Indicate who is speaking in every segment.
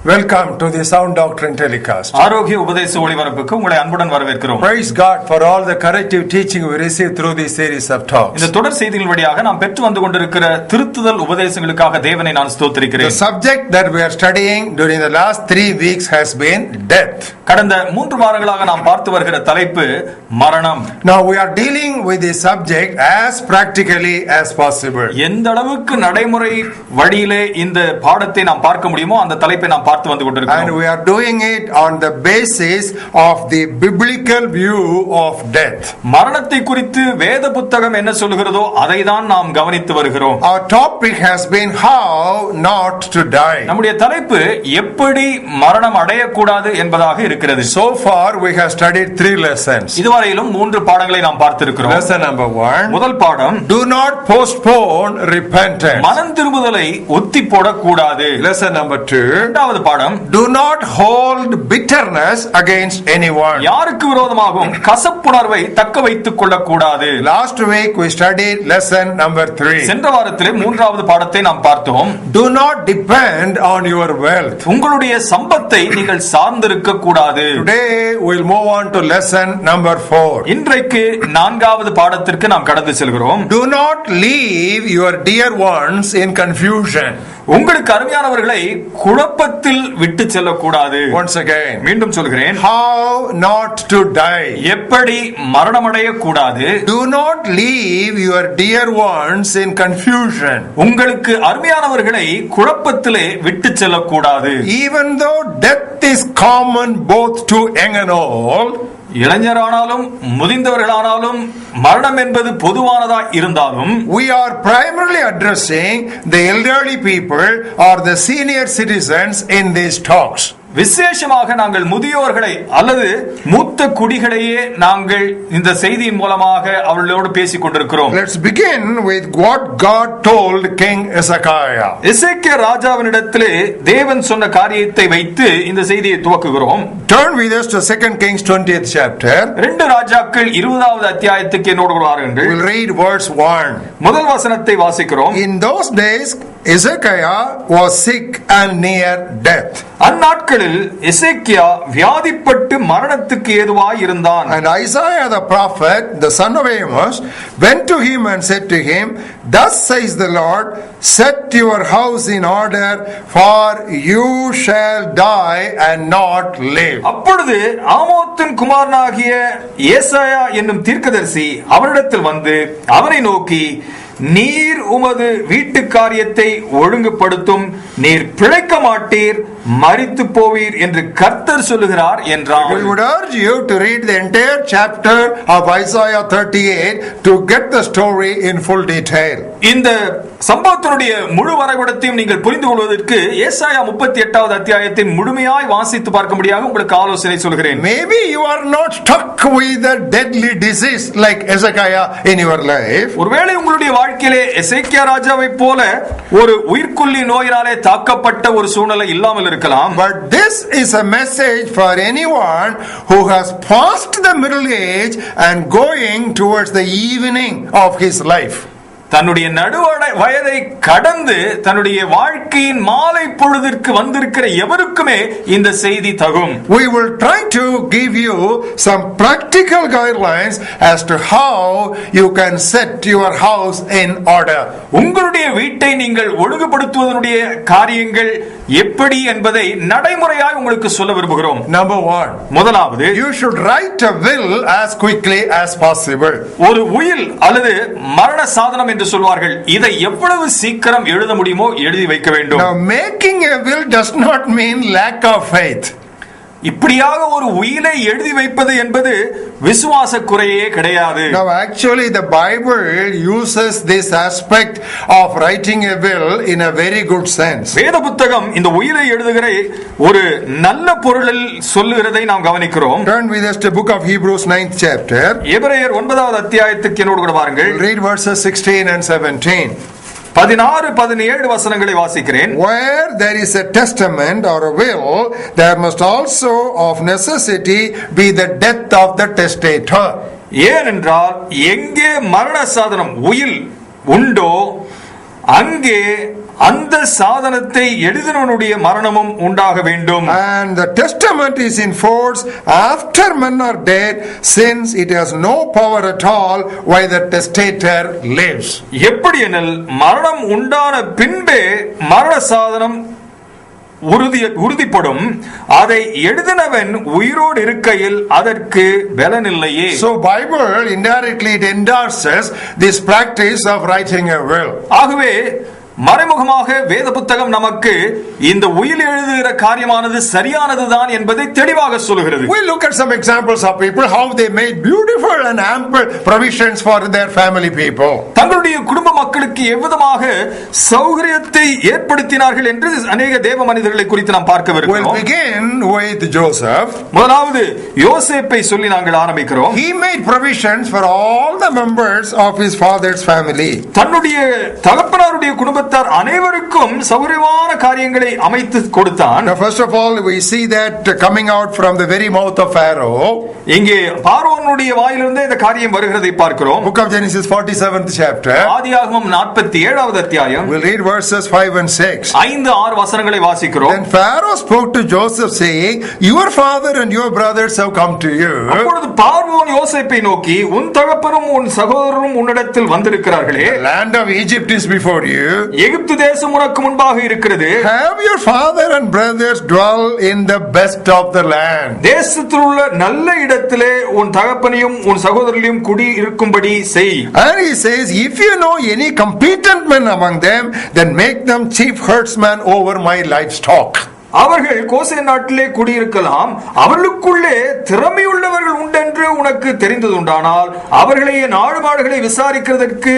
Speaker 1: Welcome to the Sound Doctrine telecast.
Speaker 2: ஆரோக்கிய உபதேச ஒளிபரப்புக்கு உங்களை அன்புடன் வரவேற்கிறோம்.
Speaker 1: Praise God for all the corrective teaching we received through this series of talks.
Speaker 2: இந்த தொடர் செய்திகள் வழியாக நாம் பெற்று வந்து கொண்டிருக்கிற திருத்துதல் உபதேசங்களுக்காக தேவனை நான் ஸ்தோத்திரிக்கிறேன்.
Speaker 1: The subject that we are studying during the last 3 weeks has been death.
Speaker 2: கடந்த 3 வாரங்களாக நாம் பார்த்து வருகிற தலைப்பு மரணம்.
Speaker 1: Now we are dealing with the subject as practically as possible.
Speaker 2: எந்த அளவுக்கு நடைமுறை வழியிலே இந்த பாடத்தை நாம் பார்க்க முடியுமோ அந்த தலைப்பை நாம் பார்த்து வந்து கொண்டிருக்கிறோம்.
Speaker 1: And we are doing it on the basis of the biblical view of death.
Speaker 2: மரணத்தை குறித்து வேத புத்தகம் என்ன சொல்கிறதோ அதை தான் நாம் கவனித்து வருகிறோம்.
Speaker 1: Our topic has been how not to die.
Speaker 2: நம்முடைய தலைப்பு எப்படி மரணம் அடையக்கூடாது என்பதாக இருக்கிறது.
Speaker 1: So far we have studied 3 lessons.
Speaker 2: இதுவரையிலும் 3 பாடங்களை நாம் பார்த்திருக்கிறோம்.
Speaker 1: Lesson number 1.
Speaker 2: முதல் பாடம்,
Speaker 1: do not postpone repentance.
Speaker 2: மனம் திரும்புதலை ஒத்தி போடக்கூடாது.
Speaker 1: Lesson number 2.
Speaker 2: இரண்டாவது பாடம்,
Speaker 1: do not hold bitterness against anyone.
Speaker 2: யாருக்கு விரோதமாகவும் கசப்புணர்வை தக்க வைத்துக் கொள்ளக்கூடாது.
Speaker 1: Last week we studied lesson number 3.
Speaker 2: சென்ற வாரத்திலே 3வது பாடத்தை நாம் பார்த்தோம்.
Speaker 1: do not depend on your wealth.
Speaker 2: உங்களுடைய சம்பத்தை நீங்கள் சார்ந்திருக்க கூடாது.
Speaker 1: Today we'll move on to lesson number 4.
Speaker 2: இன்றைக்கு 4வது பாடத்திற்கு நாம் கடந்து செல்கிறோம்.
Speaker 1: do not leave your dear ones in confusion.
Speaker 2: உங்களுக்கு அருமையானவர்களை குழப்பத்தில் விட்டு செல்லக்கூடாது.
Speaker 1: Once again,
Speaker 2: மீண்டும் சொல்கிறேன்,
Speaker 1: how not to die.
Speaker 2: எப்படி மரணமடைய கூடாது.
Speaker 1: do not leave your dear ones in confusion.
Speaker 2: உங்களுக்கு அருமையானவர்களை குழப்பத்திலே விட்டு செல்லக்கூடாது.
Speaker 1: Even though death is common both to young and old,
Speaker 2: இளைஞரானாலும் முதிர்ந்தவர்களானாலும் மரணம் என்பது பொதுவானதா இருந்தாலும்,
Speaker 1: we are primarily addressing the elderly people or the senior citizens in these talks.
Speaker 2: விசேஷமாக நாங்கள் முதியோர்களை அல்லது மூத்த குடிகளையே நாங்கள் இந்த செய்தியின் மூலமாக அவர்களோடு பேசிக் கொண்டிருக்கிறோம்.
Speaker 1: Let's begin with what God told King Ezek.
Speaker 2: எசேக்கியா ராஜாவினிடத்திலே தேவன் சொன்ன காரியத்தை வைத்து இந்த செய்தியை துவக்குகிறோம்.
Speaker 1: Turn with us to 2 Kings 20th chapter.
Speaker 2: 2 ராஜாக்கள் 20வது அத்தியாயத்துக்கு என்னோடு வாருங்கள்.
Speaker 1: We'll read verse 1.
Speaker 2: முதல் வசனத்தை வாசிக்கிறோம்.
Speaker 1: In those days Ezekiah was sick and near death.
Speaker 2: அந்நாட்களில் எசேக்கியா வியாதிப்பட்டு மரணத்துக்கு ஏதுவாய் இருந்தான்.
Speaker 1: And Isaiah the prophet, the son of Amos, went to him and said to him, thus says the Lord, set your house in order, for you shall die and not live.
Speaker 2: அப்பொழுது ஆமோத்தின் குமாரனாகிய ஏசாயா என்னும் தீர்க்கதரிசி அவரிடத்தில் வந்து அவரை நோக்கி, நீர் உமது வீட்டு காரியத்தை ஒழுங்குபடுத்தும், நீர் பிழைக்க மாட்டீர், மரித்து போவீர் என்று கர்த்தர் சொல்லுகிறார் என்றார்.
Speaker 1: We would urge you to read the entire chapter of Isaiah 38 to get the story in full detail.
Speaker 2: இந்த சம்பவத்தினுடைய முழு வரைபடத்தையும் நீங்கள் புரிந்து கொள்வதற்கு ஏசாயா 38வது அத்தியாயத்தை முழுமையாய் வாசித்து பார்க்கும்படியாக உங்களுக்கு ஆலோசனை சொல்கிறேன்.
Speaker 1: Maybe you are not stuck with a deadly disease like Ezekiah in your life.
Speaker 2: ஒருவேளை உங்களுடைய வாழ்க்கையிலே எசேக்கியா ராஜாவை போல ஒரு உயிர்க்கொல்லி நோயினாலே தாக்கப்பட்ட ஒரு சூழ்நிலை இல்லாமல் இருக்கலாம்.
Speaker 1: But this is a message for anyone who has passed the middle age and going towards the evening of his life.
Speaker 2: தன்னுடைய நடுவடை வயதை கடந்து தன்னுடைய வாழ்க்கையின் மாலை பொழுதிற்கு வந்திருக்கிற எவருக்குமே இந்த செய்தி தகும்.
Speaker 1: We will try to give you some practical guidelines as to how you can set your house in order.
Speaker 2: உங்களுடைய வீட்டை நீங்கள் ஒழுங்குபடுத்துவதனுடைய காரியங்கள் எப்படி என்பதை நடைமுறையாய் உங்களுக்கு சொல்ல விரும்புகிறோம்.
Speaker 1: Number 1.
Speaker 2: முதலாவது,
Speaker 1: you should write a will as quickly as possible.
Speaker 2: ஒரு உயில் அல்லது மரண சாதனம் என்று சொல்வார்கள். இதை எவ்வளவு சீக்கிரம் எழுத முடியுமோ எழுதி வைக்க வேண்டும்.
Speaker 1: Now making a will does not mean lack of faith.
Speaker 2: இப்படியாக ஒரு உயிலை எழுதி வைப்பது என்பது விசுவாச குறையே கிடையாது.
Speaker 1: Now actually the Bible uses this aspect of writing a will in a very good sense.
Speaker 2: வேத புத்தகம் இந்த உயிலை எழுதுகிற ஒரு நல்ல பொருளில் சொல்லுகிறதை நாம் கவனிக்கிறோம்.
Speaker 1: Turn with us to book of Hebrews 9th chapter.
Speaker 2: எபிரேயர் 9வது அத்தியாயத்துக்கு என்னோடு கூட வாருங்கள்.
Speaker 1: Read verses 16 and 17.
Speaker 2: 16-17 வசனங்களை வாசிக்கிறேன்.
Speaker 1: Where there is a testament or a will, there must also of necessity be the death of the testator.
Speaker 2: ஏனென்றால் எங்கே மரண சாதனம் உயில் உண்டோ அங்கே அந்த சாதனத்தை எழுதினவனுடைய மரணமும் உண்டாக வேண்டும்.
Speaker 1: And the testament is in force after men are dead, since it has no power at all while the testator lives.
Speaker 2: எப்படி எனில் மரணம் உண்டான பின்பே மரண சாதனம் உறுதிப்படும், அதை எழுதினவன் உயிரோடு இருக்கையில் அதற்கு பலனில்லையே.
Speaker 1: So Bible indirectly it endorses this practice of writing a will.
Speaker 2: ஆகவே மறைமுகமாக வேத புத்தகம் நமக்கு இந்த உயில் எழுதுகிற காரியமானது சரியானதுதான் என்பதை தெளிவாக சொல்கிறது.
Speaker 1: We look at some examples of people how they made beautiful and ample provisions for their family people.
Speaker 2: தங்களுடைய குடும்ப மக்களுக்கு எவ்விதமாக சௌகரியத்தை ஏற்படுத்தினார்கள் என்று அநேக தேவ மனிதர்களை குறித்து நாம் பார்க்கவிருக்கிறோம்.
Speaker 1: We'll begin with Joseph.
Speaker 2: முதலாவது யோசேப்பை சொல்லி நாங்கள் ஆரம்பிக்கிறோம்.
Speaker 1: He made provisions for all the members of his father's family.
Speaker 2: தன்னுடைய தகப்பனாருடைய குடும்ப அனைவருக்கும் சௌகரியமான காரியங்களை அமைத்து கொடுத்தான்.
Speaker 1: Now first of all we see that coming out from the very mouth of Pharaoh.
Speaker 2: இங்கே பார்வோனுடைய வாயிலிருந்து இந்த காரியம் வருகிறதை பார்க்கிறோம்.
Speaker 1: Book of Genesis 47th chapter.
Speaker 2: ஆதியாகமம் 47வது அத்தியாயம்.
Speaker 1: We'll read verses 5 and 6.
Speaker 2: 5-6 வசனங்களை வாசிக்கிறோம்.
Speaker 1: Then Pharaoh spoke to Joseph saying, your father and your brothers have come to you.
Speaker 2: அப்பொழுது பார்வோன் யோசேப்பை நோக்கி, உன் தகப்பனும் உன் சகோதரரும் உன்னிடத்தில் வந்திருக்கிறார்களே.
Speaker 1: The land of Egypt is before you.
Speaker 2: எகிப்து தேசம் உனக்கு முன்பாக இருக்கிறது.
Speaker 1: Have your father and brothers dwell in the best of the land.
Speaker 2: தேசத்தில் உள்ள நல்ல இடத்திலே உன் தகப்பனையும் உன் சகோதரரையும் குடி இருக்கும்படி செய்.
Speaker 1: And he says, if you know any competent men among them, then make them chief herdsmen over my livestock.
Speaker 2: அவர்கள் கோசேன் நாட்டிலே குடியிருக்கலாம், அவர்களுக்குள்ளே திறமையுள்ளவர்கள் உண்டென்று உனக்கு தெரிந்ததுண்டானால் அவர்களை நாடு மாடுகளை விசாரிக்கிறதற்கு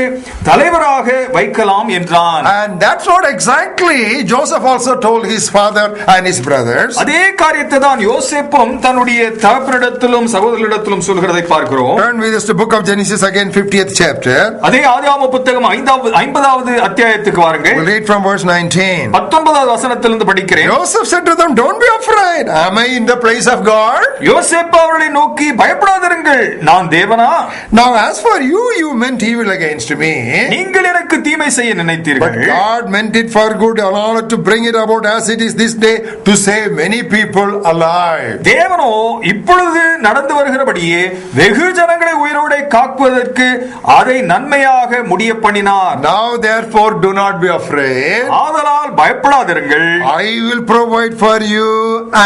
Speaker 2: தலைவராக வைக்கலாம் என்றான்.
Speaker 1: And that's what exactly Joseph also told his father and his brothers.
Speaker 2: அதே காரியத்தை தான் யோசேப்பும் தன்னுடைய தகப்பனிடத்திலும் சகோதரரிடத்திலும் சொல்கிறதை பார்க்கிறோம்.
Speaker 1: Turn with us to book of Genesis again 50th chapter.
Speaker 2: அதே ஆதியாகம புத்தகம் 50வது அத்தியாயத்துக்கு வாருங்கள்.
Speaker 1: We'll read from verse 19.
Speaker 2: 19வது வசனத்திலிருந்து படிக்கிறேன்.
Speaker 1: Joseph said to them, don't be afraid. Am I in the place of God?
Speaker 2: யோசேப்பு அவர்களை நோக்கி, பயப்படாதிருங்கள், நான் தேவனா?
Speaker 1: Now as for you, you meant evil against me.
Speaker 2: நீங்கள் எனக்கு தீமை செய்ய நினைத்தீர்கள்.
Speaker 1: But God meant it for good in order to bring it about as it is this day, to save many people alive.
Speaker 2: தேவனோ இப்பொழுது நடந்து வருகிறபடியே வெகு ஜனங்களை உயிரோடு காக்குவதற்கு அதை நன்மையாக முடிய பண்ணினார்.
Speaker 1: Now therefore do not be afraid.
Speaker 2: ஆதலால் பயப்படாதிருங்கள்.
Speaker 1: I will provide for you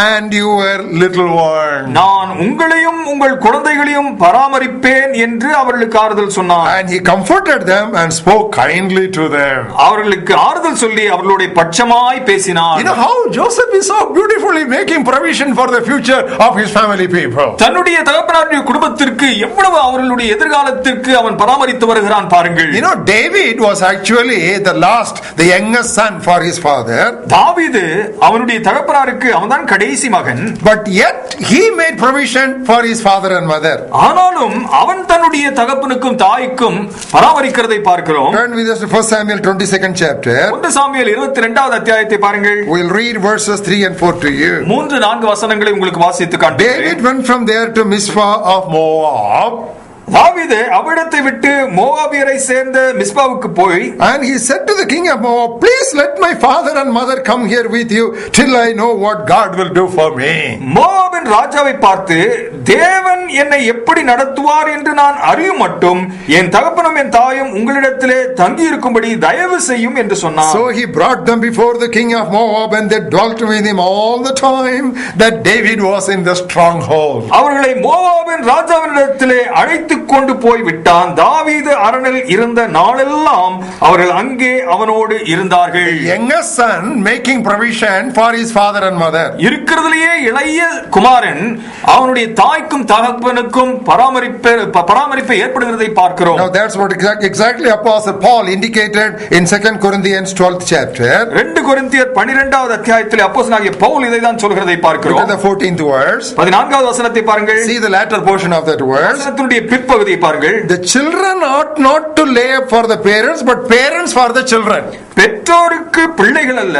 Speaker 1: and your little one.
Speaker 2: நான் உங்களையும் உங்கள் குழந்தைகளையும் பராமரிப்பேன் என்று அவர்களுக்கு ஆறுதல் சொன்னார்.
Speaker 1: And he comforted them and spoke kindly to them.
Speaker 2: அவர்களுக்கு ஆறுதல் சொல்லி அவர்களுடைய பட்சமாய் பேசினார்.
Speaker 1: You know how Joseph is so beautifully making provision for the future of his family people.
Speaker 2: தன்னுடைய தகப்பனாருடைய குடும்பத்திற்கு எவ்வளவு அவர்களுடைய எதிர்காலத்திற்கு அவன் பராமரித்து வருகிறான் பாருங்கள்.
Speaker 1: You know, David was actually the youngest son for his father.
Speaker 2: தாவீது அவனுடைய தகப்பனாருக்கு அவன்தான் கடைசி மகன்.
Speaker 1: But yet he made provision for his father and mother.
Speaker 2: ஆனாலும் அவன் தன்னுடைய தகப்பனுக்கும் தாய்க்கும் பராமரிக்கிறதை பார்க்கிறோம்.
Speaker 1: Turn with us to 1 Samuel 22nd chapter.
Speaker 2: 1 Samuel 22வது அத்தியாயத்தை பாருங்கள்.
Speaker 1: We'll read verses 3 and 4 to you.
Speaker 2: 3-4 வசனங்களை உங்களுக்கு வாசித்து காண்பிக்கிறேன்.
Speaker 1: David went from there to Mizpah of Moab.
Speaker 2: தாவீது அவ்விடத்தை விட்டு மோவாபியரை சேர்ந்த மிஸ்பாவுக்கு போய்,
Speaker 1: and he said to the king of Moab, please let my father and mother come here with you till I know what God will do for me.
Speaker 2: மோவாபின் ராஜாவை பார்த்து, தேவன் என்னை எப்படி நடத்துவார் என்று நான் அறியும் மட்டும் என் தகப்பனும் என் தாயும் உங்களிடத்திலே தங்கி இருக்கும்படி தயவு செய்யும் என்று சொன்னார்.
Speaker 1: So he brought them before the king of Moab, and they dwelt with him all the time that David was in the stronghold.
Speaker 2: அவர்களை மோவாபின் ராஜாவினிடத்திலே அழைத்து கொண்டு போய் விட்டான். தாவீது அரணில் இருந்த நாளெல்லாம் அவர்கள் அங்கே அவனோடு இருந்தார்கள்.
Speaker 1: The youngest son making provision for his father and mother.
Speaker 2: இருக்கிறதிலேயே இளைய குமாரன் அவனுடைய தாய்க்கும் தகப்பனுக்கும் பராமரிப்பை ஏற்படுகிறதை பார்க்கிறோம்.
Speaker 1: Now that's what exactly Apostle Paul indicated in 2 Corinthians 12th chapter.
Speaker 2: 2 கொரிந்தியர் 12வது அத்தியாயத்தில் அப்போஸ்தலனாகிய பவுல் இதை தான் சொல்கிறதை பார்க்கிறோம்.
Speaker 1: Look at the 14th verse.
Speaker 2: 14வது வசனத்தை பாருங்கள்.
Speaker 1: See the latter portion of that verse.
Speaker 2: வசனத்தினுடைய பிற்பகுதியை பாருங்கள்.
Speaker 1: The children ought not to lay up for the parents, but parents for the children.
Speaker 2: பெற்றோருக்கு பிள்ளைகள் அல்ல,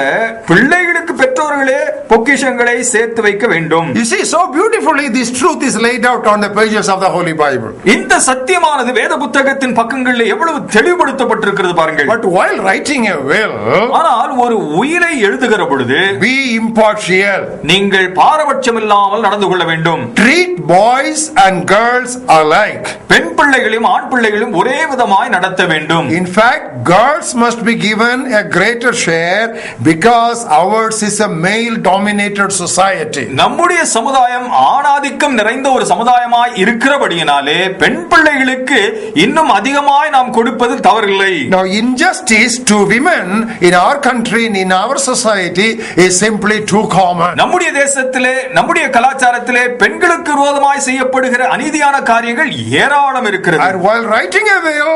Speaker 2: பிள்ளைகளுக்கு பெற்றோர்களே பொக்கிஷங்களை சேர்த்து வைக்க வேண்டும்.
Speaker 1: You see, so beautifully this truth is laid out on the pages of the Holy Bible.
Speaker 2: இந்த சத்தியமானது வேத புத்தகத்தின் பக்கங்களில் எவ்வளவு தெளிவுபடுத்தப்பட்டிருக்கிறது பாருங்கள்.
Speaker 1: But while writing a will,
Speaker 2: ஆனால் ஒரு உயிரை எழுதுகிற பொழுது
Speaker 1: be impartial.
Speaker 2: நீங்கள் பாரபட்சம் இல்லாமல் நடந்து கொள்ள வேண்டும்.
Speaker 1: Treat boys and girls alike.
Speaker 2: பெண் பிள்ளைகளையும் ஆண் பிள்ளைகளையும் ஒரே விதமாய் நடத்த வேண்டும்.
Speaker 1: In fact, girls must be given a greater share because ours is a male dominated society.
Speaker 2: நம்முடைய சமுதாயம் ஆணாதிக்கம் நிறைந்த ஒரு சமுதாயமாய் இருக்கிறபடியினாலே பெண் பிள்ளைகளுக்கு இன்னும் அதிகமாய் நாம் கொடுப்பது தவறில்லை.
Speaker 1: Now injustice to women in our country and in our society is simply too common.
Speaker 2: நம்முடைய தேசத்திலே நம்முடைய கலாச்சாரத்திலே பெண்களுக்கு விரோதமாய் செய்யப்படுகிற அநீதியான காரியங்கள் ஏராளம் இருக்கிறது.
Speaker 1: And while writing a will,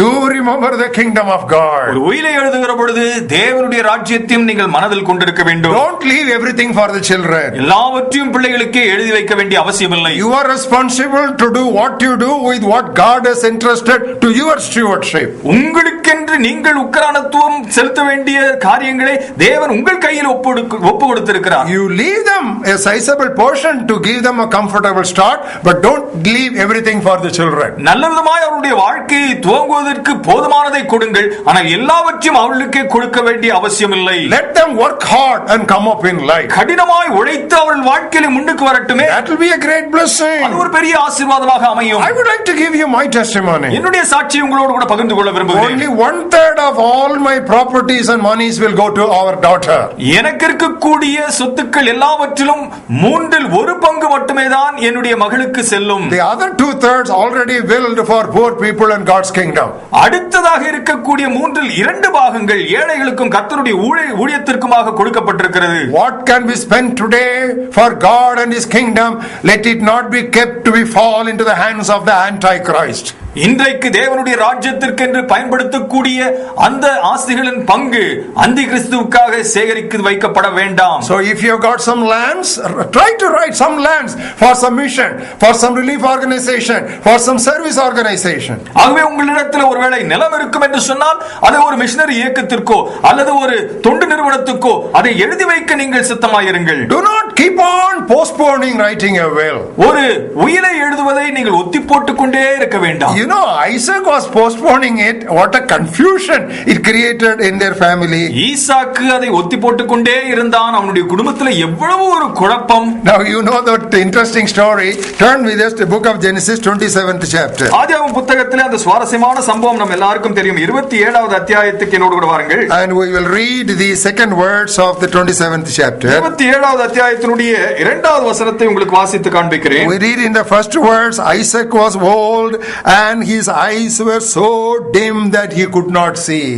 Speaker 1: do remember the kingdom of God.
Speaker 2: ஒரு உயிலை எழுதுகிற பொழுது தேவனுடைய ராஜ்யத்தையும் நீங்கள் மனதில் கொண்டிருக்க வேண்டும்.
Speaker 1: Don't leave everything for the children.
Speaker 2: எல்லாவற்றையும் பிள்ளைகளுக்கே எழுதி வைக்க வேண்டிய அவசியம் இல்லை.
Speaker 1: You are responsible to do what you do with what God has entrusted to your stewardship.
Speaker 2: உங்களுக்கென்று நீங்கள் உக்கிரானத்துவம் செலுத்த வேண்டிய காரியங்களை தேவன் உங்கள் கையில் ஒப்பு கொடுத்திருக்கிறார்.
Speaker 1: You leave them a sizable portion to give them a comfortable start, but don't leave everything for the children.
Speaker 2: நல்ல விதமாய் அவருடைய வாழ்க்கையை துவங்குவதற்கு போதுமானதை கொடுங்கள், ஆனால் எல்லாவற்றையும் அவர்களுக்கே கொடுக்க வேண்டிய அவசியம் இல்லை.
Speaker 1: Let them work hard and come up in life.
Speaker 2: கடினமாய் உழைத்து அவர்கள் வாழ்க்கையில முன்னுக்கு வரட்டுமே.
Speaker 1: That will be a great blessing.
Speaker 2: அது ஒரு பெரிய ஆசீர்வாதமாக அமையும்.
Speaker 1: I would like to give you my testimony.
Speaker 2: என்னுடைய சாட்சியை உங்களோடு கூட பகிர்ந்து கொள்ள விரும்புகிறேன்.
Speaker 1: Only 1/3 of all my properties and monies will go to our daughter.
Speaker 2: எனக்கு இருக்கக்கூடிய சொத்துக்கள் எல்லாவற்றிலும் 1/3 மட்டுமே தான் என்னுடைய மகளுக்கு செல்லும்.
Speaker 1: The other 2/3 already willed for poor people and God's kingdom.
Speaker 2: அடுத்ததாக இருக்கக்கூடிய 2/3 ஏழைகளுக்கும் கர்த்தருடைய ஊழியத்திற்குமாக கொடுக்கப்பட்டிருக்கிறது.
Speaker 1: What can be spent today for God and His kingdom, let it not be kept to be fall into the hands of the Antichrist.
Speaker 2: இன்றைக்கு தேவனுடைய ராஜ்யத்திற்கு என்று பயன்படுத்தக்கூடிய அந்த ஆஸ்திகளின் பங்கு அந்தி கிறிஸ்துவுக்காக சேகரித்து வைக்கப்பட வேண்டாம்.
Speaker 1: So if you have got some lands, try to write some lands for some mission, for some relief organization, for some service organization.
Speaker 2: ஆகவே உங்களிடத்தில் ஒருவேளை நிலம் இருக்கும் என்று சொன்னால் அதை ஒரு மிஷனரி இயக்கத்திற்கோ அல்லது ஒரு தொண்டு நிறுவனத்துக்கோ அதை எழுதி வைக்க நீங்கள் சித்தமாயிருங்கள்.
Speaker 1: Do not keep on postponing writing a will.
Speaker 2: ஒரு உயிலை எழுதுவதை நீங்கள் ஒத்தி போட்டுக் கொண்டே இருக்க வேண்டாம்.
Speaker 1: You know, Isaac was postponing it. What a confusion it created in their family.
Speaker 2: ஈசாக்கு அதை ஒத்தி போட்டுக் கொண்டே இருந்தான். அவனுடைய குடும்பத்தில் எவ்வளவு ஒரு குழப்பம்.
Speaker 1: Now you know that interesting story. Turn with us to the book of Genesis 27th chapter.
Speaker 2: ஆதியாகமம் புத்தகத்திலே அந்த சுவாரஸ்யமான சம்பவம் நம்ம எல்லாருக்கும் தெரியும். 27வது அத்தியாயத்துக்கு என்னோடு கூட வாருங்கள்.
Speaker 1: And we will read the second words of the 27th chapter.
Speaker 2: 27வது அத்தியாயத்தினுடைய 2வது வசனத்தை உங்களுக்கு வாசித்து காண்பிக்கிறேன்.
Speaker 1: We read in the first words, Isaac was old and his eyes were so dim that he could not see.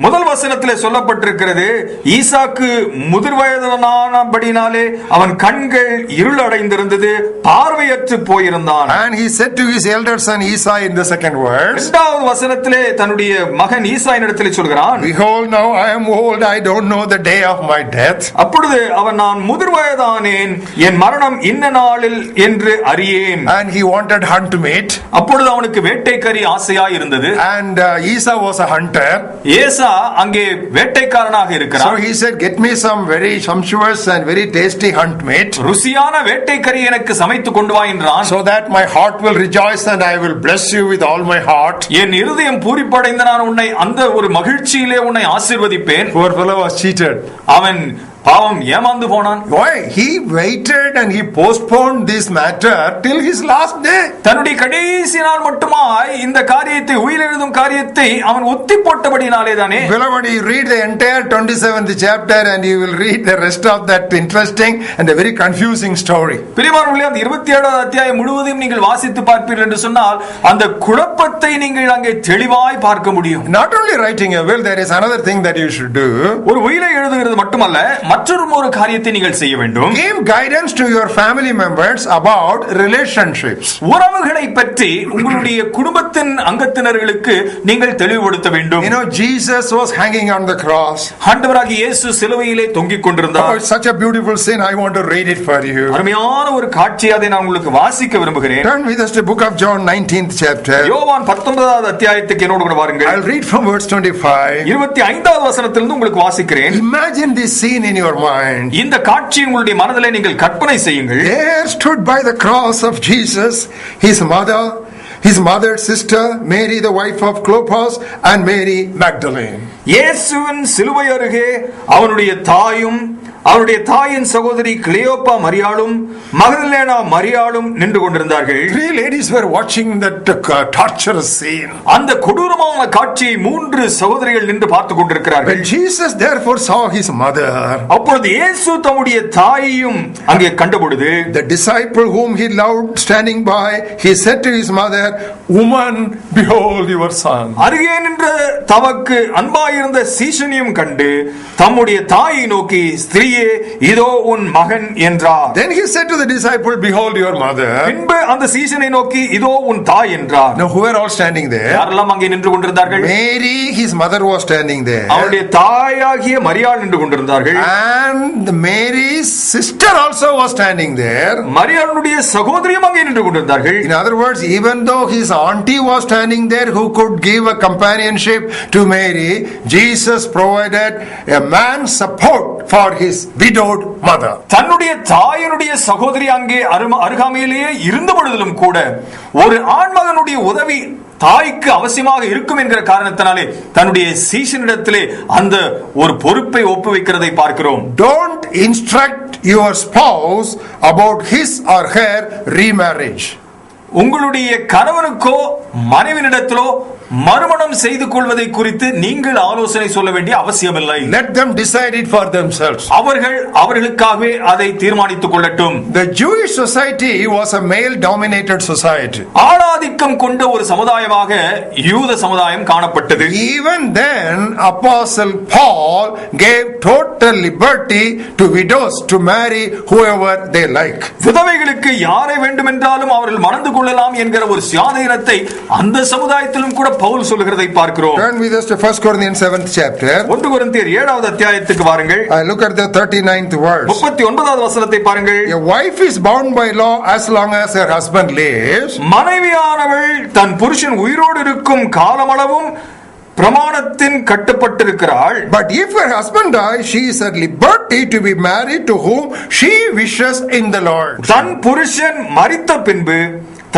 Speaker 2: முதல் வசனத்திலே சொல்லப்பட்டிருக்கிறது, ஈசாக்கு முதிர் வயதானபடினாலே அவன் கண்கள் இருள் அடைந்திருந்தது, பார்வையற்று போயிருந்தான்.
Speaker 1: And he said to his elder son Esau in the second verse,
Speaker 2: இரண்டாவது வசனத்திலே தன்னுடைய மகன் ஈசாயினிடத்திலே சொல்கிறான்,
Speaker 1: Behold, now I am old, I don't know the day of my death.
Speaker 2: அப்பொழுது அவன் நான் முதிர் வயதானேன், என் மரணம் இன்ன நாளில் என்று அறியேன்.
Speaker 1: And he wanted hunt meat.
Speaker 2: அப்பொழுது அவனுக்கு வேட்டைக்கறி ஆசையாய் இருந்தது.
Speaker 1: And Esau was a hunter.
Speaker 2: ஏசா அங்கே வேட்டைக்காரனாக இருக்கிறான்.
Speaker 1: So he said, get me some very sumptuous and very tasty hunt meat.
Speaker 2: ருசியான வேட்டைக்கறி எனக்கு சமைத்து கொண்டு வா என்றான்.
Speaker 1: So that my heart will rejoice and I will bless you with all my heart.
Speaker 2: என் இருதயம் பூரிப்படைந்து நான் உன்னை அந்த ஒரு மகிழ்ச்சியிலே உன்னை ஆசீர்வதிப்பேன்.
Speaker 1: Poor fellow was cheated.
Speaker 2: அவன் பாவம் ஏமாந்து போனான்.
Speaker 1: Why? He waited and he postponed this matter till his last day.
Speaker 2: தன்னுடைய கடைசி நாள் மட்டுமாய் இந்த காரியத்தை உயிரெழுதும் காரியத்தை அவன் ஒத்தி போட்டபடினாலே தானே.
Speaker 1: Beloved, you read the entire 27th chapter and you will read the rest of that interesting and a very confusing story.
Speaker 2: பிரியமானவர்களே, அந்த 27வது அத்தியாயம் முழுவதையும் நீங்கள் வாசித்து பார்ப்பீர்கள் என்று சொன்னால் அந்த குழப்பத்தை நீங்கள் அங்கே தெளிவாய் பார்க்க முடியும்.
Speaker 1: Not only writing a will, there is another thing that you should do.
Speaker 2: ஒரு உயிரை எழுதுகிறது மட்டுமல்ல, மற்றொரு காரியத்தை நீங்கள் செய்ய வேண்டும்.
Speaker 1: Give guidance to your family members about relationships.
Speaker 2: உறவுகளை பற்றி உங்களுடைய குடும்பத்தின் அங்கத்தினர்களுக்கு நீங்கள் தெளிவுபடுத்த வேண்டும்.
Speaker 1: You know, Jesus was hanging on the cross.
Speaker 2: ஆண்டவராகிய இயேசு சிலுவையிலே தொங்கிக் கொண்டிருந்தார்.
Speaker 1: Oh, it's such a beautiful scene. I want to read it for you.
Speaker 2: அருமையான ஒரு காட்சி, அதை நான் உங்களுக்கு வாசிக்க விரும்புகிறேன்.
Speaker 1: Turn with us to book of John 19th chapter.
Speaker 2: யோவான் 19வது அத்தியாயத்துக்கு என்னோடு கூட வாருங்கள்.
Speaker 1: I'll read from verse 25.
Speaker 2: 25வது வசனத்திலிருந்து உங்களுக்கு வாசிக்கிறேன்.
Speaker 1: Imagine this scene in your mind.
Speaker 2: இந்த காட்சி உங்களுடைய மனதிலே நீங்கள் கற்பனை செய்யுங்கள்.
Speaker 1: There stood by the cross of Jesus his mother's sister, Mary the wife of Clopas, and Mary Magdalene.
Speaker 2: இயேசுவின் சிலுவை அருகே அவருடைய தாயும் அவருடைய தாயின் சகோதரி கிளியோப்பா மரியாளும் மகதலேனா மரியாளும் நின்று கொண்டிருந்தார்கள்.
Speaker 1: Three ladies were watching that torturous scene.
Speaker 2: அந்த கொடூரமான காட்சியை மூன்று சகோதரிகள் நின்று பார்த்துக் கொண்டிருக்கிறார்கள்.
Speaker 1: When Jesus therefore saw his mother,
Speaker 2: அப்பொழுது இயேசு தம்முடைய தாயையும் அங்கே கண்டபொழுது,
Speaker 1: the disciple whom he loved standing by, he said to his mother, "Woman, behold your son."
Speaker 2: அருகே நின்ற தமக்கு அன்பாயிருந்த சீஷனையும் கண்டு தம்முடைய தாயை நோக்கி, ஸ்திரீயே, இதோ உன் மகன் என்றார்.
Speaker 1: Then he said to the disciple, "Behold your mother."
Speaker 2: பின்பு அந்த சீஷனை நோக்கி, இதோ உன் தாய் என்றார்.
Speaker 1: Now who were all standing there?
Speaker 2: யாரெல்லாம் அங்கே நின்று கொண்டிருந்தார்கள்?
Speaker 1: Mary, his mother, was standing there.
Speaker 2: அவருடைய தாயாகிய மரியாள் நின்று கொண்டிருந்தார்கள்.
Speaker 1: And Mary's sister also was standing there.
Speaker 2: மரியாளுடைய சகோதரியும் அங்கே நின்று கொண்டிருந்தார்கள்.
Speaker 1: In other words, even though his auntie was standing there who could give a companionship to Mary, Jesus provided a man's support for his widowed mother.
Speaker 2: தன்னுடைய தாயினுடைய சகோதரி அங்கே அருகாமையிலேயே இருந்த பொழுதிலும் கூட ஒரு ஆண்மகனுடைய உதவி தாய்க்கு அவசியமாக இருக்கும் என்கிற காரணத்தினாலே தன்னுடைய சீஷனிடத்திலே அந்த ஒரு பொறுப்பை ஒப்புவிக்கிறதை பார்க்கிறோம்.
Speaker 1: Don't instruct your spouse about his or her remarriage.
Speaker 2: உங்களுடைய கணவனுக்கோ மனைவியிடத்திலோ மறுமணம் செய்து கொள்வதை குறித்து நீங்கள் ஆலோசனை சொல்ல வேண்டிய அவசியமில்லை.
Speaker 1: Let them decide it for themselves.
Speaker 2: அவர்களுக்காகவே அதை தீர்மானித்துக் கொள்ளட்டும்.
Speaker 1: The Jewish society was a male dominated society.
Speaker 2: ஆணாதிக்கம் கொண்ட ஒரு சமுதாயமாக யூத சமுதாயம் காணப்பட்டது.
Speaker 1: Even then Apostle Paul gave total liberty to widows to marry whoever they like.
Speaker 2: விதவைகளுக்கு யாரை வேண்டுமென்றாலும் அவர்கள் மணந்து கொள்ளலாம் என்கிற ஒரு சுயாதீனத்தை அந்த சமுதாயத்திலும் கூட பவுல் சொல்லுகிறதை பார்க்கிறோம்.
Speaker 1: Turn with us to 1 Corinthians 7th chapter.
Speaker 2: 1 கொரிந்தியர் 7வது அத்தியாயத்துக்கு வாருங்கள்.
Speaker 1: I look at the 39th verse.
Speaker 2: 39வது வசனத்தை பாருங்கள்.
Speaker 1: A wife is bound by law as long as her husband lives.
Speaker 2: மனைவியானவள் தன் புருஷன் உயிரோடு இருக்கும் காலமளவும் பிரமாணத்தின் கட்டுப்பட்டிருக்கிறாள்.
Speaker 1: But if her husband dies, she is at liberty to be married to whom she wishes in the Lord.
Speaker 2: தன் புருஷன் மரித்த பின்பு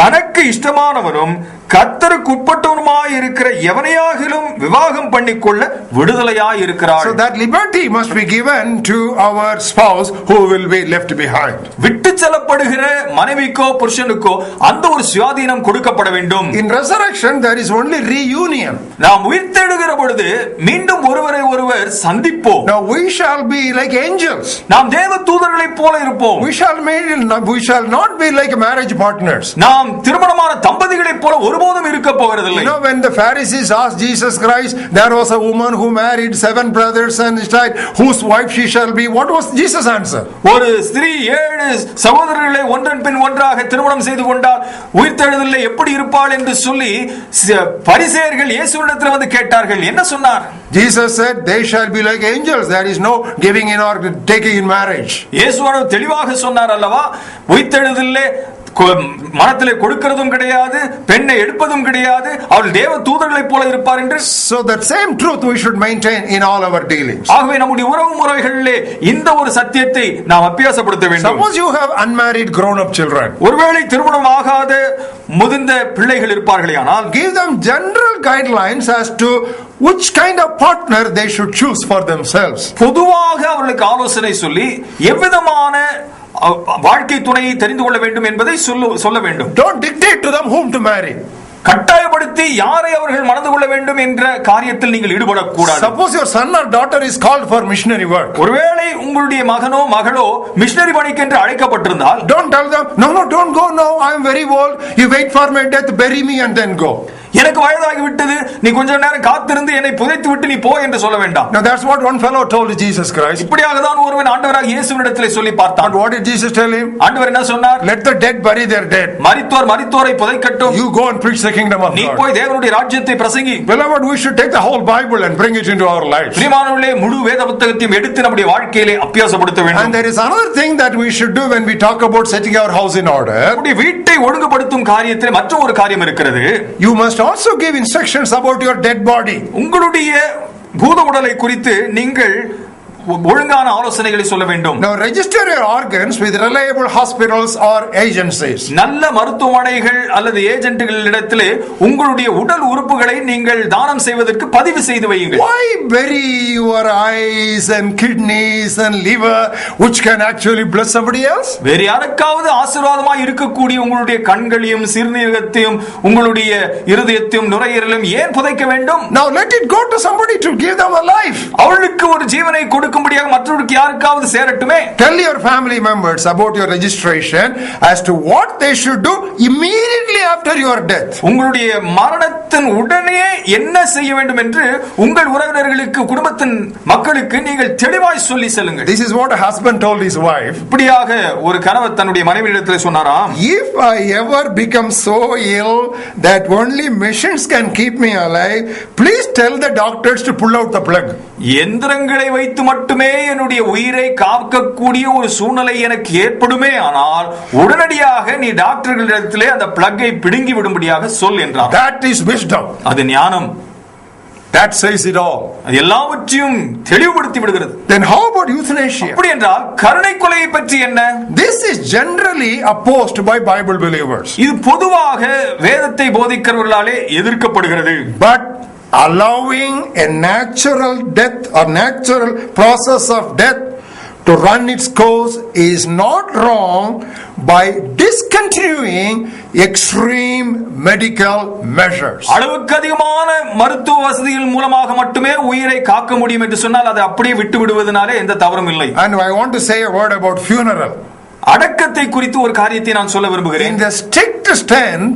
Speaker 2: தனக்கு இஷ்டமானவனும் கர்த்தருக்கு உட்பட்டவனுமாய் இருக்கிற எவனையாகிலும் விவாகம் பண்ணிக்கொள்ள விடுதலையாய் இருக்கிறாள்.
Speaker 1: So that liberty must be given to our spouse who will be left behind.
Speaker 2: விட்டு செல்லப்படுகிற மனைவிக்கோ புருஷனுக்கோ அந்த ஒரு சுயாதீனம் கொடுக்கப்பட வேண்டும்.
Speaker 1: In resurrection there is only reunion.
Speaker 2: நாம் உயிர்த்தெழுகிற பொழுது மீண்டும் ஒருவரை ஒருவர் சந்திப்போம்.
Speaker 1: Now we shall be like angels.
Speaker 2: நாம் தேவ தூதர்களைப் போல இருப்போம்.
Speaker 1: We shall not be like marriage partners.
Speaker 2: நாம் திருமணமான தம்பதிகளைப் போல ஒருபோதும் இருக்க போவதில்லை.
Speaker 1: You know, when the Pharisees asked Jesus Christ, there was a woman who married 7 brothers and died, whose wife she shall be. What was Jesus' answer?
Speaker 2: ஒரு ஸ்திரீ 7 சகோதரர்களை ஒன்றன் பின் ஒன்றாக திருமணம் செய்து கொண்டால் உயிர்த்தெழுதலில் எப்படி இருப்பாள் என்று சொல்லி பரிசேயர்கள் இயேசுவிடத்தில் வந்து கேட்டார்கள். என்ன சொன்னார்?
Speaker 1: Jesus said, they shall be like angels. There is no giving in or taking in marriage.
Speaker 2: இயேசுவானவர் தெளிவாக சொன்னார் அல்லவா, உயிர்த்தெழுதலிலே மனத்திலே கொடுக்கிறதும் கிடையாது, பெண்ணை எடுப்பதும் கிடையாது, அவள் தேவ தூதர்களைப் போல இருப்பார் என்று.
Speaker 1: So that same truth we should maintain in all our dealings.
Speaker 2: ஆகவே நம்முடைய உறவு முறைகளிலே இந்த ஒரு சத்தியத்தை நாம் அபியாசப்படுத்த வேண்டும்.
Speaker 1: Suppose you have unmarried grown up children.
Speaker 2: ஒருவேளை திருமணம் ஆகாத முதிர்ந்த பிள்ளைகள் இருப்பார்களேயானால்,
Speaker 1: give them general guidelines as to which kind of partner they should choose for themselves.
Speaker 2: பொதுவாக அவர்களுக்கு ஆலோசனை சொல்லி எவ்விதமான வாழ்க்கை துணையை தெரிந்து கொள்ள வேண்டும் என்பதை சொல்ல வேண்டும்.
Speaker 1: Don't dictate to them whom to marry.
Speaker 2: கட்டாயப்படுத்தி யாரை அவர்கள் மணந்து கொள்ள வேண்டும் என்ற காரியத்தில் நீங்கள் ஈடுபடக்கூடாது.
Speaker 1: Suppose your son or daughter is called for missionary work.
Speaker 2: ஒருவேளை உங்களுடைய மகனோ மகளோ மிஷனரி பணிக்கு என்று அழைக்கப்பட்டிருந்தால்,
Speaker 1: don't tell them, no, don't go now, I am very old, you wait for my death, bury me and then go.
Speaker 2: எனக்கு வயதாகி விட்டது, நீ கொஞ்ச நேரம் காத்திருந்து என்னை புதைத்து விட்டு நீ போ என்று சொல்ல வேண்டாம்.
Speaker 1: Now that's what one fellow told Jesus Christ.
Speaker 2: இப்படியாக தான் ஒருவன் ஆண்டவராக இயேசுவினிடத்திலே சொல்லி பார்த்தான்.
Speaker 1: What did Jesus tell him?
Speaker 2: ஆண்டவர் என்ன சொன்னார்?
Speaker 1: Let the dead bury their dead.
Speaker 2: மரித்தோர் மரித்தோரை புதைக்கட்டும்.
Speaker 1: You go and preach the kingdom of God.
Speaker 2: நீ போய் தேவனுடைய ராஜ்யத்தை பிரசங்கி.
Speaker 1: Beloved, we should take the whole Bible and bring it into our lives.
Speaker 2: பிரியமானவர்களே, முழு வேத புத்தகத்தையும் எடுத்து நம்முடைய வாழ்க்கையிலே அபியாசப்படுத்த வேண்டும்.
Speaker 1: And there is another thing that we should do when we talk about setting our house in order.
Speaker 2: நம்முடைய வீட்டை ஒழுங்குபடுத்தும் காரியத்திலே மற்றொரு காரியம் இருக்கிறது.
Speaker 1: You must also give instructions about your dead body.
Speaker 2: உங்களுடைய பூத உடலை குறித்து நீங்கள் ஒழுங்கான ஆலோசனைகளை சொல்ல வேண்டும்.
Speaker 1: Now register your organs with reliable hospitals or agencies.
Speaker 2: நல்ல மருத்துவமனைகள் அல்லது ஏஜென்ட்களிடத்திலே உங்களுடைய உடல் உறுப்புகளை நீங்கள் தானம் செய்வதற்கு பதிவு செய்து வையுங்கள்.
Speaker 1: Why bury your eyes and kidneys and liver which can actually bless somebody else?
Speaker 2: வேறு யாருக்காவது ஆசீர்வாதமாய் இருக்கக்கூடிய உங்களுடைய கண்களையும் சிறுநீரகத்தையும் உங்களுடைய இருதயத்தையும் நுரையீரலையும் ஏன் புதைக்க வேண்டும்?
Speaker 1: Now let it go to somebody to give them a life.
Speaker 2: அவளுக்கு ஒரு ஜீவனை கொடுக்கும்படியாக மற்றவருக்கு யாருக்காவது சேரட்டுமே.
Speaker 1: Tell your family members about your registration as to what they should do immediately after your death.
Speaker 2: உங்களுடைய மரணத்தின் உடனே என்ன செய்ய வேண்டும் என்று உங்கள் உறவினர்களுக்கு குடும்பத்தின் மக்களுக்கு நீங்கள் தெளிவாய் சொல்லி செல்லுங்கள்.
Speaker 1: This is what a husband told his wife.
Speaker 2: இப்படியாக ஒரு கணவன் தன்னுடைய மனைவியிடத்தில் சொன்னாராம்,
Speaker 1: If I ever become so ill that only machines can keep me alive, please tell the doctors to pull out the plug.
Speaker 2: எந்திரங்களை வைத்து மட்டுமே என்னுடைய உயிரை காக்கக்கூடிய ஒரு சூழ்நிலை எனக்கு ஏற்படுமே ஆனால் உடனடியாக நீ டாக்டர்களிடத்திலே அந்த பிளக்கை பிடுங்கி விடும்படியாக சொல் என்றார்.
Speaker 1: That is wisdom.
Speaker 2: அது ஞானம்.
Speaker 1: That says it all.
Speaker 2: அது எல்லாவற்றையும் தெளிவுபடுத்தி விடுகிறது.
Speaker 1: Then how about euthanasia?
Speaker 2: அப்படி என்றால் கருணை கொலையை பற்றி என்ன?
Speaker 1: This is generally opposed by Bible believers.
Speaker 2: இது பொதுவாக வேதத்தை போதிக்கிறவர்களாலே எதிர்க்கப்படுகிறது.
Speaker 1: But allowing a natural death or natural process of death to run its course is not wrong by discontinuing extreme medical measures.
Speaker 2: அளவுக்கு அதிகமான மருத்துவ வசதிகள் மூலமாக மட்டுமே உயிரை காக்க முடியும் என்று சொன்னால் அதை அப்படியே விட்டு விடுவதனாலே எந்த தவறும் இல்லை.
Speaker 1: And I want to say a word about funeral.
Speaker 2: அடக்கத்தை குறித்து ஒரு காரியத்தை நான் சொல்ல விரும்புகிறேன்.
Speaker 1: In the strict sense,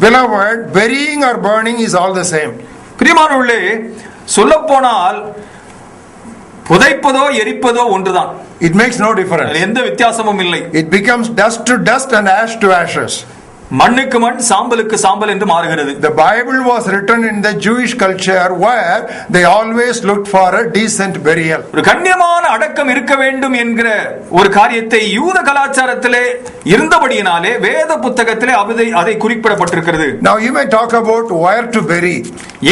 Speaker 1: beloved, burying or burning is all the same.
Speaker 2: பிரியமானவர்களே, சொல்லப்போனால் புதைப்பதோ எரிப்பதோ ஒன்றுதான்.
Speaker 1: It makes no difference.
Speaker 2: எந்த வித்தியாசமும் இல்லை.
Speaker 1: It becomes dust to dust and ash to ashes.
Speaker 2: மண்ணுக்கு மண் சாம்பலுக்கு சாம்பல் என்று மாறுகிறது.
Speaker 1: The Bible was written in the Jewish culture where they always looked for a decent burial.
Speaker 2: ஒரு கண்ணியமான அடக்கம் இருக்க வேண்டும் என்கிற ஒரு காரியத்தை யூத கலாச்சாரத்திலே இருந்தபடியினாலே வேத புத்தகத்திலே அதை குறிப்பிடப்பட்டிருக்கிறது.
Speaker 1: Now you may talk about where to bury.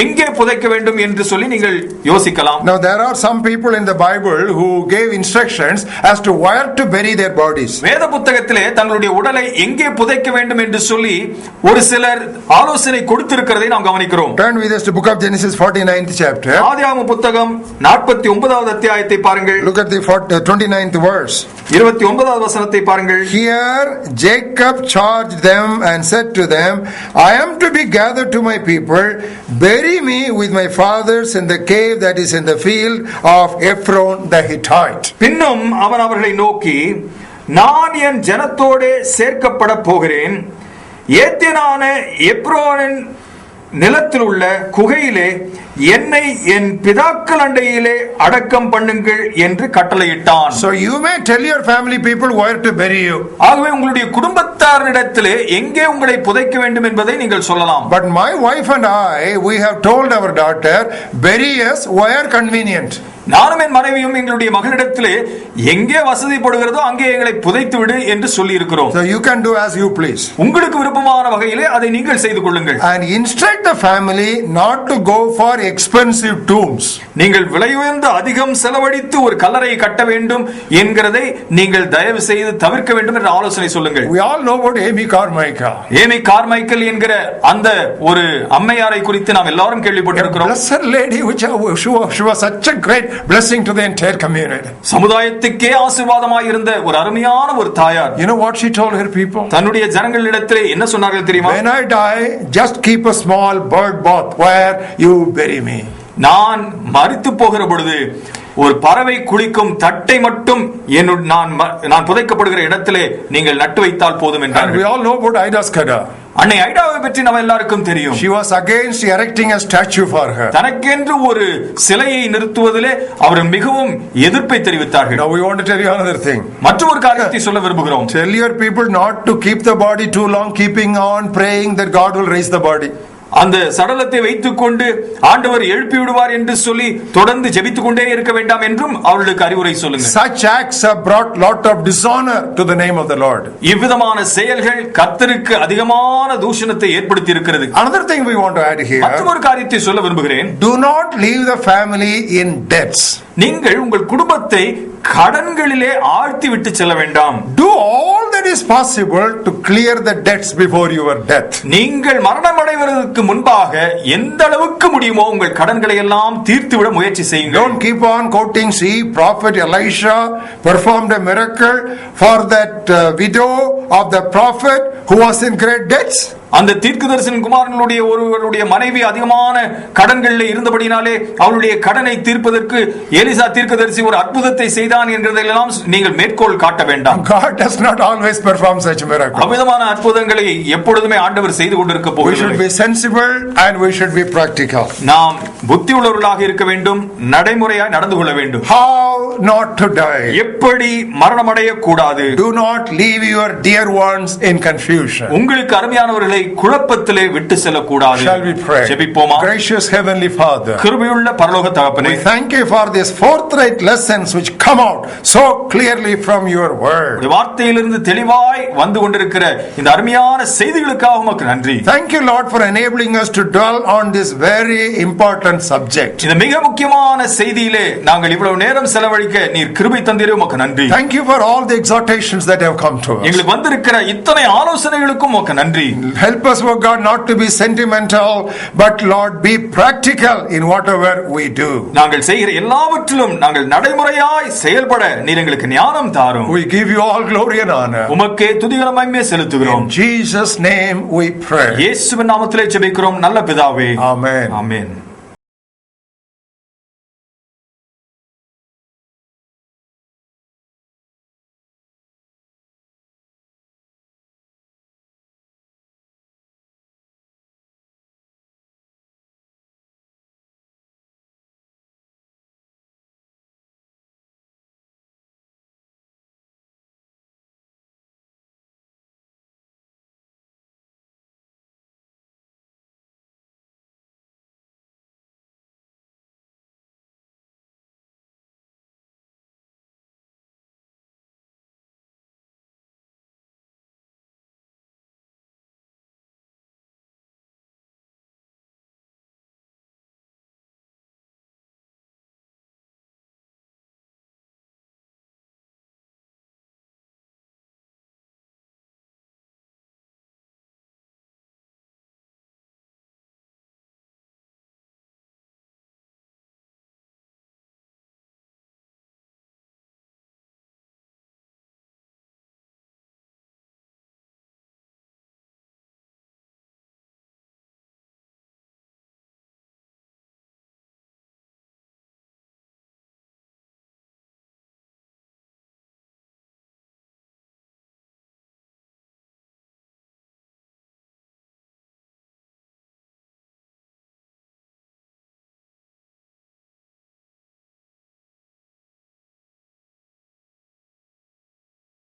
Speaker 2: எங்கே புதைக்க வேண்டும் என்று சொல்லி நீங்கள் யோசிக்கலாம்.
Speaker 1: Now there are some people in the Bible who gave instructions as to where to bury their bodies.
Speaker 2: வேத புத்தகத்திலே தங்களுடைய உடலை எங்கே புதைக்க வேண்டும் என்று சொல்லி ஒரு சிலர் ஆலோசனை கொடுத்திருக்கிறதை நாம் கவனிக்கிறோம்.
Speaker 1: Turn with us to book of Genesis 49th chapter.
Speaker 2: ஆதியாகம புத்தகம் 49வது அத்தியாயத்தை பாருங்கள்.
Speaker 1: Look at the 29th verse.
Speaker 2: 29வது வசனத்தை பாருங்கள்.
Speaker 1: Here Jacob charged them and said to them, I am to be gathered to my people. Bury me with my fathers in the cave that is in the field of Ephron the Hittite.
Speaker 2: பின்னும் அவன் அவர்களை நோக்கி, நான் என் ஜனத்தோடு சேர்க்கப்பட போகிறேன். ஏத்தியனான எப்ரோனின் நிலத்தில் உள்ள குகையிலே என்னை என் பிதாக்கள் அண்டையிலே அடக்கம் பண்ணுங்கள் என்று கட்டளையிட்டான்.
Speaker 1: So you may tell your family people where to bury you.
Speaker 2: ஆகவே உங்களுடைய குடும்பத்தாரிடத்திலே எங்கே உங்களை புதைக்க வேண்டும் என்பதை நீங்கள் சொல்லலாம்.
Speaker 1: But my wife and I, we have told our daughter, bury us where convenient.
Speaker 2: நானும் என் மனைவியும் எங்களுடைய மகளிடத்திலே எங்கே வசதிப்படுகிறதோ அங்கே எங்களை புதைத்து விடு என்று சொல்லி இருக்கிறோம்.
Speaker 1: So you can do as you please.
Speaker 2: உங்களுக்கு விருப்பமான வகையிலே அதை நீங்கள் செய்து கொள்ளுங்கள்.
Speaker 1: And instruct the family not to go for expensive tombs.
Speaker 2: நீங்கள் விலையுயர்ந்த அதிகம் செலவழித்து ஒரு கல்லறையை கட்ட வேண்டும் என்கிறதை நீங்கள் தயவு செய்து தவிர்க்க வேண்டும் என்ற ஆலோசனை சொல்லுங்கள்.
Speaker 1: We all know about Amy Carmichael.
Speaker 2: Amy Carmichael என்கிற அந்த ஒரு அம்மையாரை குறித்து நாம் எல்லாரும் கேள்விப்பட்டிருக்கிறோம்.
Speaker 1: Blessed lady, she was such a great blessing to the entire community.
Speaker 2: சமுதாயத்துக்கே ஆசீர்வாதமாய் இருந்த ஒரு அருமையான ஒரு தாயார்.
Speaker 1: You know what she told her people?
Speaker 2: தன்னுடைய ஜனங்களிடத்திலே என்ன சொன்னார்கள் தெரியுமா?
Speaker 1: When I die, just keep a small bird bath where you bury me.
Speaker 2: நான் மரித்து போகிற பொழுது ஒரு பறவை குளிக்கும் தட்டை மட்டும் நான் புதைக்கப்படுகிற இடத்திலே நீங்கள் நட்டு வைத்தால் போதும் என்றார்.
Speaker 1: We all know about Ida's Kada.
Speaker 2: அன்னை ஐடாவை பற்றி நம்ம எல்லாருக்கும் தெரியும்.
Speaker 1: She was against erecting a statue for her.
Speaker 2: தனக்கென்று ஒரு சிலையை நிறுத்துவதிலே அவர் மிகவும் எதிர்ப்பை தெரிவித்தார்கள்.
Speaker 1: Now we want to tell you another thing.
Speaker 2: மற்றொரு காரியத்தை சொல்ல விரும்புகிறோம்.
Speaker 1: Tell your people not to keep the body too long, keeping on praying that God will raise the body.
Speaker 2: அந்த சடலத்தை வைத்துக் கொண்டு ஆண்டவர் எழுப்பி விடுவார் என்று சொல்லி தொடர்ந்து ஜெபித்துக் கொண்டே இருக்க வேண்டாம் என்றும் அவர்களுக்கு அறிவுரை சொல்லுங்க.
Speaker 1: Such acts have brought lot of dishonor to the name of the Lord.
Speaker 2: இவ்விதமான செயல்கள் கர்த்தருக்கு அதிகமான தூஷணத்தை ஏற்படுத்தி இருக்கிறது.
Speaker 1: Another thing we want to add here.
Speaker 2: மற்றொரு காரியத்தை சொல்ல விரும்புகிறேன்.
Speaker 1: Do not leave the family in debts.
Speaker 2: நீங்கள் உங்கள் குடும்பத்தை கடன்களிலே ஆழ்த்தி விட்டு செல்ல வேண்டாம்.
Speaker 1: Do all that is possible to clear the debts before your death.
Speaker 2: நீங்கள் மரணம் அடைவதற்கு முன்பாக எந்த அளவுக்கு முடியுமோ உங்கள் கடன்களை எல்லாம் தீர்த்து விட முயற்சி செய்யுங்கள்.
Speaker 1: Don't keep on quoting, see, prophet Elisha performed a miracle for that widow of the prophet who was in great debts.
Speaker 2: அந்த தீர்க்கதரிசன குமாரனுடைய ஒருவருடைய மனைவி அதிகமான கடன்களில் இருந்தபடினாலே அவளுடைய கடனை தீர்ப்பதற்கு எலிசா தீர்க்கதரிசி ஒரு அற்புதத்தை செய்தான் என்கிறதெல்லாம் நீங்கள் மேற்கோள் காட்ட வேண்டாம்.
Speaker 1: God does not always perform such miracles.
Speaker 2: அவ்விதமான அற்புதங்களை எப்பொழுதுமே ஆண்டவர் செய்து கொண்டிருக்க போகிறார்.
Speaker 1: We should be sensible and we should be practical.
Speaker 2: நாம் புத்தி உள்ளவர்களாக இருக்க வேண்டும், நடைமுறையாய் நடந்து கொள்ள வேண்டும்.
Speaker 1: How not to die?
Speaker 2: எப்படி மரணம் அடைய கூடாது?
Speaker 1: Do not leave your dear ones in confusion.
Speaker 2: உங்களுக்கு அருமையானவர்களை குழப்பத்திலே விட்டு செல்லக்கூடாது.
Speaker 1: Shall we pray?
Speaker 2: ஜெபிப்போமா?
Speaker 1: Gracious heavenly Father,
Speaker 2: கிருபையுள்ள பரலோக தகப்பனே,
Speaker 1: we thank you for these forthright lessons which come out so clearly from your word.
Speaker 2: வார்த்தையிலிருந்து தெளிவாய் வந்து கொண்டிருக்கிற இந்த அருமையான செய்திகளுக்காக உமக்கு நன்றி.
Speaker 1: Thank you Lord for enabling us to dwell on this very important subject.
Speaker 2: இந்த மிக முக்கியமான செய்தியிலே நாங்கள் இவ்வளவு நேரம் செலவழிக்க நீர் கிருபை தந்தீரே உமக்கு நன்றி.
Speaker 1: Thank you for all the exhortations that have come to us.
Speaker 2: எங்களுக்கு வந்திருக்கிற இத்தனை ஆலோசனைகளுக்கும் உமக்கு நன்றி.
Speaker 1: Help us, oh God, not to be sentimental, but Lord, be practical in whatever we do.
Speaker 2: நாங்கள் செய்கிற எல்லாவற்றிலும் நாங்கள் நடைமுறையாய் செயல்பட நீர் எங்களுக்கு ஞானம் தாரும்.
Speaker 1: We give you all glory and honor.
Speaker 2: உமக்கே துதி கனமகிமை செலுத்துகிறோம்.
Speaker 1: In Jesus' name we pray.
Speaker 2: இயேசுவின் நாமத்திலே ஜெபிக்கிறோம் நல்ல பிதாவே.
Speaker 1: Amen.
Speaker 2: ஆமென்.